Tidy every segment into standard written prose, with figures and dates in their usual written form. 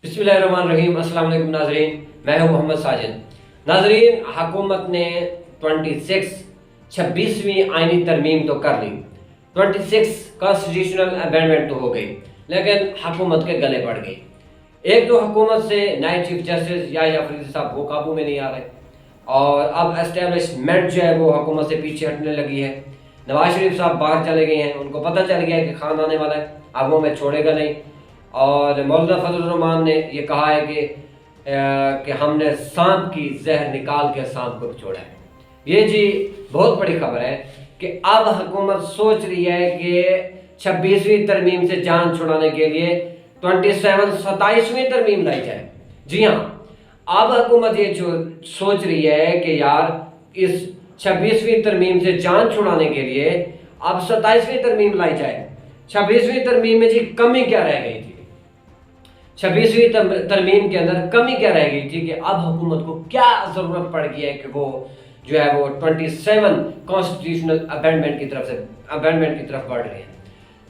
بسم اللہ الرحمن الرحیم۔ السلام علیکم ناظرین، میں ہوں محمد ساجد۔ ناظرین، حکومت نے 26ویں آئینی ترمیم تو کر لی، 26 کانسٹیٹیوشنل امینڈمنٹ تو ہو گئی، لیکن حکومت کے گلے پڑ گئی۔ ایک تو حکومت سے نئے چیف جسٹس یحییٰ افریدی صاحب وہ قابو میں نہیں آ رہے، اور اب اسٹیبلشمنٹ جو ہے وہ حکومت سے پیچھے ہٹنے لگی ہے۔ نواز شریف صاحب باہر چلے گئے ہیں، ان کو پتہ چل گیا ہے کہ خان آنے والا ہے، اب وہ میں چھوڑے گا نہیں۔ اور مولانا فضل الرحمان نے یہ کہا ہے کہ ہم نے سانپ کی زہر نکال کے سانپ کو چھوڑا ہے۔ یہ جی بہت بڑی خبر ہے کہ اب حکومت سوچ رہی ہے کہ 26ویں ترمیم سے جان چھڑانے کے لیے 27ویں ترمیم لائی جائے۔ جی ہاں، اب حکومت یہ سوچ رہی ہے کہ یار اس 26ویں ترمیم سے جان چھڑانے کے لیے اب 27ویں ترمیم لائی جائے۔ 26ویں ترمیم میں جی کمی کیا رہ گئی تھی؟ 26ویں ترمیم کے اندر کمی کیا رہ گئی تھی کہ اب حکومت کو کیا ضرورت پڑ گئی ہے کہ وہ جو ہے وہ 27 کانسٹیٹیوشنل امینڈمنٹ کی طرف بڑھ رہے ہیں۔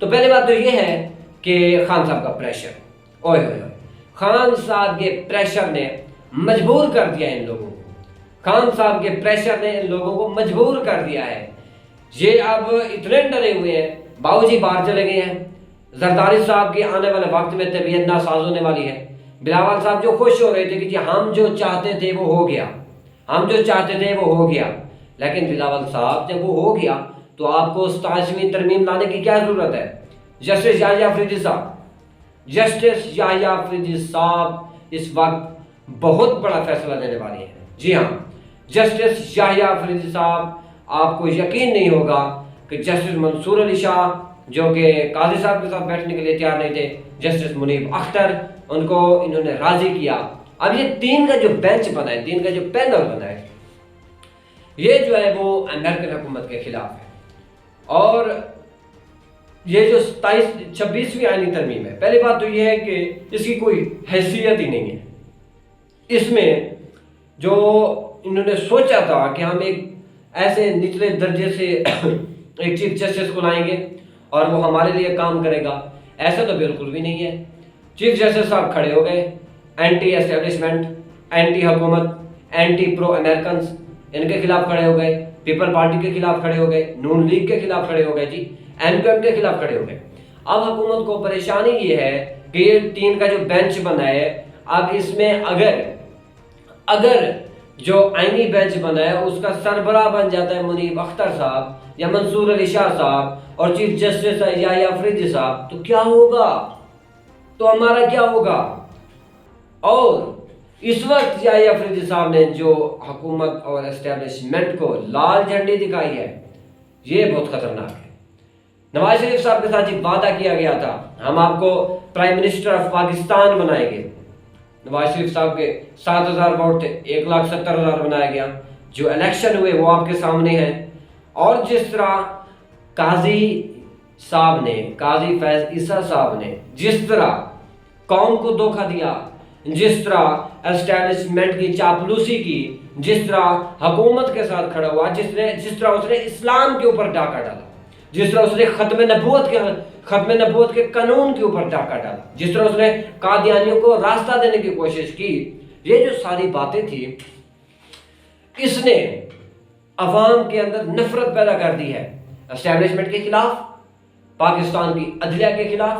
تو پہلے بات تو یہ ہے کہ خان صاحب کا پریشر، اوئے ہوئے خان صاحب کے پریشر نے مجبور کر دیا ان لوگوں کو، خان صاحب کے پریشر نے ان لوگوں کو مجبور کر دیا ہے۔ یہ اب اتنے ڈرے ہوئے ہیں، باؤ جی باہر چلے گئے ہیں، زرداری صاحب کی آنے والے وقت میں طبیعت ناساز ہونے والی ہے۔ بلاول صاحب جو خوش ہو رہے تھے کہ جی ہم جو چاہتے تھے وہ ہو گیا، ہم جو چاہتے تھے وہ ہو گیا، لیکن بلاول صاحب جب وہ ہو گیا تو آپ کو 27ویں ترمیم لانے کی کیا ضرورت ہے؟ جسٹس یحییٰ افریدی صاحب اس وقت بہت بڑا فیصلہ لینے والے ہیں۔ جی ہاں، جسٹس یحییٰ افریدی صاحب، آپ کو یقین نہیں ہوگا کہ جسٹس منصور علی شاہ جو کہ قاضی صاحب کے ساتھ بیٹھنے کے لیے تیار نہیں تھے، جسٹس منیب اختر، ان کو انہوں نے راضی کیا۔ اب یہ تین کا جو بینچ بنا ہے، تین کا جو پینل بنا ہے، یہ جو ہے وہ امریکن حکومت کے خلاف ہے۔ اور یہ جو 26ویں آئینی ترمیم ہے، پہلی بات تو یہ ہے کہ اس کی کوئی حیثیت ہی نہیں ہے۔ اس میں جو انہوں نے سوچا تھا کہ ہم ایک ایسے نچلے درجے سے ایک چیف جسٹس کو لائیں گے اور وہ ہمارے لیے کام کرے گا، ایسا تو بالکل بھی نہیں ہے۔ چیف جسٹس صاحب کھڑے ہو گئے، اینٹی اسٹیبلشمنٹ، اینٹی حکومت، اینٹی پرو امریکنز، ان کے خلاف کھڑے ہو گئے، پیپل پارٹی کے خلاف کھڑے ہو گئے، نون لیگ کے خلاف کھڑے ہو گئے، جی MQM کے خلاف کھڑے ہو گئے۔ اب حکومت کو پریشانی یہ ہے کہ یہ تین کا جو بینچ بنا ہے، اب اس میں اگر جو آئینی بینچ بنا ہے اس کا سربراہ بن جاتا ہے منیب اختر صاحب یا منصور علی شاہ صاحب اور چیف جسٹس یحییٰ افریدی صاحب، تو کیا ہوگا؟ تو ہمارا کیا ہوگا؟ اور اس وقت یحییٰ افریدی صاحب نے جو حکومت اور اسٹیبلشمنٹ کو لال جھنڈی دکھائی ہے، یہ بہت خطرناک ہے۔ نواز شریف صاحب کے ساتھ وعدہ کیا گیا تھا ہم آپ کو پرائم منسٹر آف پاکستان بنائیں گے۔ نواز شریف صاحب کے 7,000 ووٹ تھے، 1,70,000 بنایا گیا۔ جو الیکشن ہوئے وہ آپ کے سامنے ہیں۔ اور جس طرح قاضی فیض عیسیٰ صاحب نے جس طرح قوم کو دھوکہ دیا، جس طرح اسٹیبلشمنٹ کی چاپلوسی کی، جس طرح حکومت کے ساتھ کھڑا ہوا، جس طرح اس نے اسلام کے اوپر ڈاکہ ڈالا، جس طرح اس نے ختم نبوت کے قانون کے اوپر ڈاکہ ڈالا، جس طرح اس نے قادیانیوں کو راستہ دینے کی کوشش کی، یہ جو ساری باتیں تھی، اس نے عوام کے اندر نفرت پیدا کر دی ہے اسٹیبلشمنٹ کے خلاف، پاکستان کی عدلیہ کے خلاف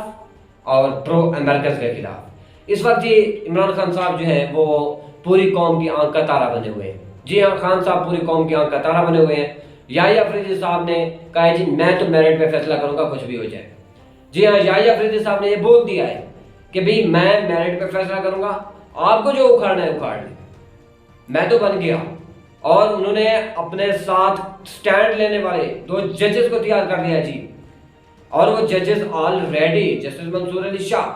اور پرو امریکنز کے خلاف۔ اس وقت یہ عمران خان صاحب جو ہیں وہ پوری قوم کی آنکھ کا تارا بنے ہوئے ہیں۔ جی ہاں، خان صاحب پوری قوم کی آنکھ کا تارا بنے ہوئے ہیں۔ یحییٰ افریدی صاحب نے کہا جی میں تو میرٹ پہ فیصلہ کروں گا، کچھ بھی ہو جائے۔ جی ہاں، یحییٰ افریدی صاحب نے یہ بول دیا ہے کہ بھئی میں میرٹ پہ فیصلہ کروں گا، آپ کو جو اکھاڑنا ہے اکھاڑ لیں، میں تو بن گیا۔ اور انہوں نے اپنے ساتھ سٹینڈ لینے والے 2 ججز کو تیار کر دیا جی، اور وہ ججز آلریڈی جسٹس منصور علی شاہ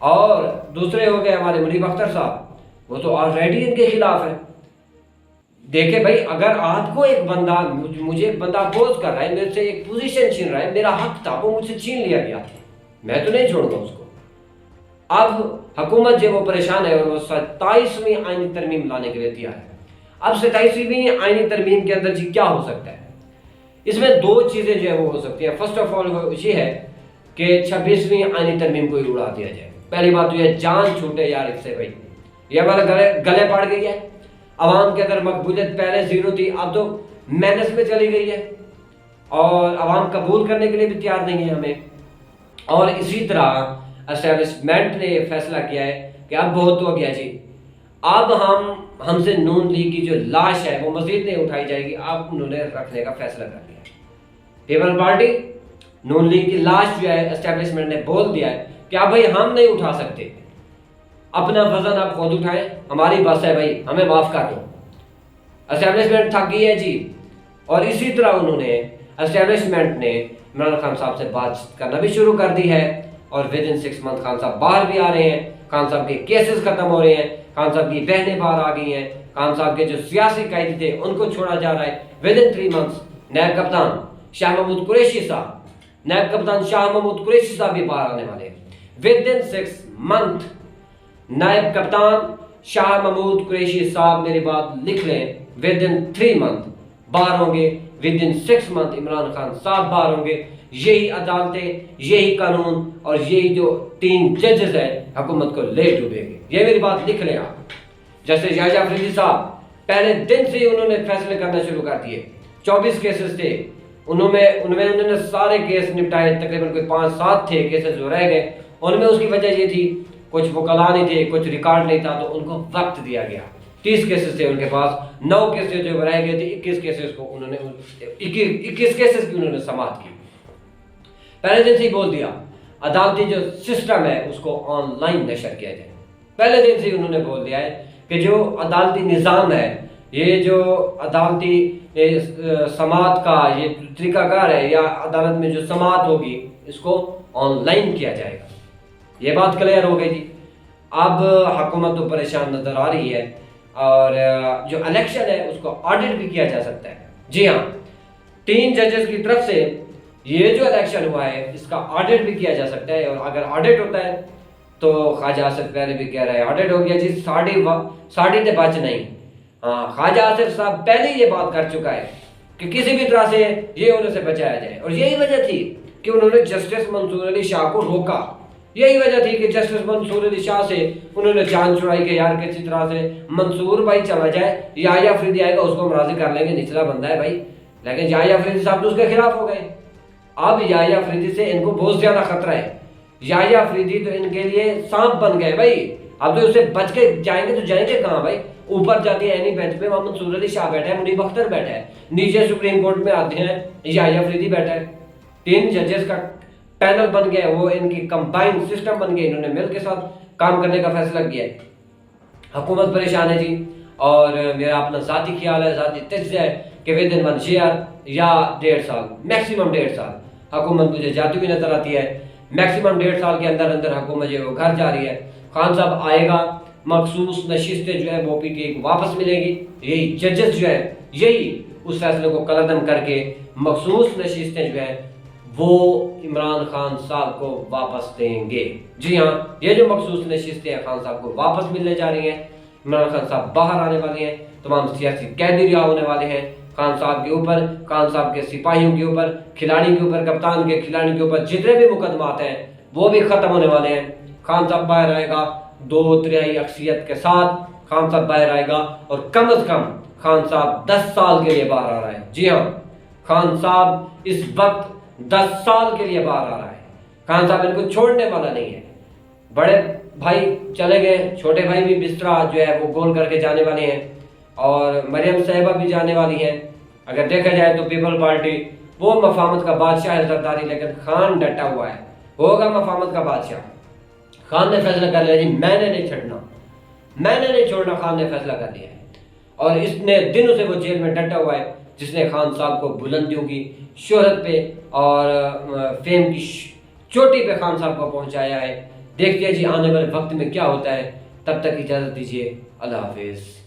اور دوسرے ہو گئے ہمارے منیب اختر صاحب، وہ تو آلریڈی ان کے خلاف ہے۔ دیکھیں بھائی، اگر آپ کو ایک بندہ مجھے ایک بندہ اپوز کر رہا ہے، میرے سے ایک پوزیشن چھین رہا ہے، میرا حق تھا وہ مجھ سے چھین لیا گیا، میں تو نہیں چھوڑوں گا اس کو۔ اب حکومت جو وہ پریشان ہے اور وہ 27ویں آئینی ترمیم لانے کے لیے تیار ہے۔ اب 27ویں آئینی ترمیم کے اندر جی کیا ہو سکتا ہے؟ اس میں 2 چیزیں جو ہے وہ ہو سکتی ہیں۔ فرسٹ آف آل یہ ہے کہ 26ویں آئینی ترمیم کو اڑا دیا جائے۔ पहली बात तो ये जान छूटे यार इससे भाई, ये हमारे गले पड़ गई है। आवाम के अंदर मकबूलियत पहले जीरो थी, अब तो माइनस में चली गई है और आवाम कबूल करने के लिए भी तैयार नहीं है हमें। और इसी तरह एस्टेब्लिशमेंट ने ये फैसला किया है कि अब बहुत हो गया जी, अब हमसे नून लीग की जो लाश है वो मजीद नहीं उठाई जाएगी, अब उन्होंने रखने का फैसला कर लिया। पीपल पार्टी नून लीग की लाश जो है एस्टेब्लिशमेंट ने बोल दिया है कि अब भाई हम नहीं उठा सकते, अपना वजन आप खुद उठाएं, हमारी बस है भाई, हमें माफ कर दो। एस्टेब्लिशमेंट थक गई है जी। और इसी तरह उन्होंने एस्टेब्लिशमेंट ने इमरान खान साहब से बात करना भी शुरू कर दी है और विद इन 6 मंथ खान साहब बाहर भी आ रहे हैं, खान साहब के केसेस खत्म हो रहे हैं, खान साहब की बहनें बाहर आ गई हैं, खान साहब के जो सियासी कैदी थे उनको छोड़ा जा रहा है। विद इन 3 मंथ्स नायब कप्तान शाह महमूद कुरैशी साहब, नायब कप्तान शाह महमूद कुरैशी साहब भी बाहर आने वाले हैं। विद इन 6 मंथ नायब कप्तान शाह महमूद कुरैशी साहब, मेरी बात लिख लें, विद इन 3 मंथ बाहर होंगे, with in 6 month Imran Khan साहब बाहर होंगे। यही अदालतें, यही कानून और यही जो 3 जजेस है हुकूमत को ले डूबेंगे, ये मेरी बात लिख लें आप। जैसे याहिया अफरीदी साहब पहले दिन से ही उन्होंने फैसले करना शुरू कर दिए, 24 केसेस थे, उन्होंने सारे केस निपटाए, तकरीबन कोई 5-7 थे केसेस जो रह गए, उनमें उसकी वजह ये थी कुछ वकला नहीं थे, कुछ रिकॉर्ड नहीं था, तो उनको वक्त दिया गया। 30 केसेस थे उनके पास, 9 केसेस जो रह गए थे, 21 केसेस को उन्होंने 21 केसेस की उन्होंने समाप्त की। पहले दिन से ही बोल दिया अदालती जो सिस्टम है उसको ऑनलाइन नशर किया जाए। पहले दिन से ही उन्होंने बोल दिया है कि जो अदालती निज़ाम है, ये जो अदालती समात का ये तरीकाकार है या अदालत में जो समात होगी इसको ऑनलाइन किया जाएगा। ये बात क्लियर हो गई थी। अब हुकूमत तो परेशान नज़र आ रही है और जो इलेक्शन है उसको ऑडिट भी किया जा सकता है। जी हाँ, 3 जजेस की तरफ से ये जो इलेक्शन हुआ है इसका ऑडिट भी किया जा सकता है। और अगर ऑडिट होता है तो ख्वाजा आसिफ पहले भी कह रहा है ऑडिट हो गया जी, साड़ी से बच नहीं। हाँ, ख्वाजा आसिफ साहब पहले ही ये बात कर चुका है कि किसी भी तरह से ये होने से बचाया जाए, और यही वजह थी कि उन्होंने जस्टिस मंसूर अली शाह को रोका। यही वजह थी कि जस्टिस मंसूर अली शाह से उन्होंने जान छुड़ाई कि यार किसी तरह से मंसूर भाई चला जाए, याहिया अफरीदी आएगा उसको हम राजी कर लेंगे, निचला बंदा है भाई। लेकिन याहिया अफरीदी साहब तो उसके खिलाफ हो गए। अब याहिया अफरीदी से इनको बहुत ज्यादा खतरा है। याहिया अफरीदी तो इनके लिए सांप बन गए भाई। अब तो उससे बच के जाएंगे तो जाएंगे कहाँ भाई। ऊपर जाती है एनी बेंच पे वहाँ मंसूर अली शाह बैठा है, मुनीब अख्तर बैठा है, नीचे सुप्रीम कोर्ट में आते हैं याहिया अफरीदी बैठा है। 3 जजेस का पैनल बन गया, वो इनकी कंबाइंड सिस्टम बन गया, इन्होंने मिल के साथ काम करने का फैसला किया है। हुकूमत परेशान है जी। और मेरा अपना ज़ाती ख्याल है, ज़ाती तज्ज़िया है कि विद इन 1 ईयर या 1.5 साल, मैक्सिमम 1.5 साल हुकूमत मुझे जाती हुई नजर आती है। मैक्सिमम 1.5 साल के अंदर अंदर हुकूमत जो घर जा रही है। खान साहब आएगा, मखसूस नशिस्तें जो है वो पीटीआई को वापस मिलेगी, यही जजेस जो है यही उस फैसले को कलअदम करके मखसूस नशिस्तें जो है वो इमरान खान साहब को वापस देंगे। जी हाँ, ये जो मखसूस नशिस्तें हैं खान साहब को वापस मिलने जा रही हैं। इमरान खान साहब बाहर आने वाले हैं, तमाम सियासी कैदी रिहा होने वाले हैं। खान साहब के ऊपर, खान साहब के सिपाहियों के ऊपर, खिलाड़ी के ऊपर, कप्तान के खिलाड़ी के ऊपर जितने भी मुकदमात हैं वो भी खत्म होने वाले हैं। खान साहब बाहर आएगा 2/3 अक्सियत के साथ, खान साहब बाहर आएगा और कम से कम खान साहब 10 साल के लिए बाहर आ रहा है। जी हाँ, खान साहब इस वक्त 10 साल के लिए बाहर आ रहा है। खान साहब इनको छोड़ने वाला नहीं है। बड़े भाई चले गए, छोटे भाई भी बिस्तरा जो है वो गोल करके जाने वाले हैं और मरियम साहिबा भी जाने वाली हैं। अगर देखा जाए तो पीपल पार्टी वो मफामत का बादशाह है जरदारी, लेकिन खान डटा हुआ है, होगा मफामत का बादशाह। खान ने फैसला कर लिया जी मैंने नहीं छड़ना, मैंने नहीं छोड़ना, खान ने फैसला कर लिया है। और इतने दिनों से वो जेल में डटा हुआ है जिसने खान साहब को बुलंदियों की, शोहरत पे और फेम की चोटी पे खान साहब को पहुंचाया है। देखते हैं जी आने वाले वक्त में क्या होता है। तब तक इजाज़त दीजिए, अल्लाह हाफिज़।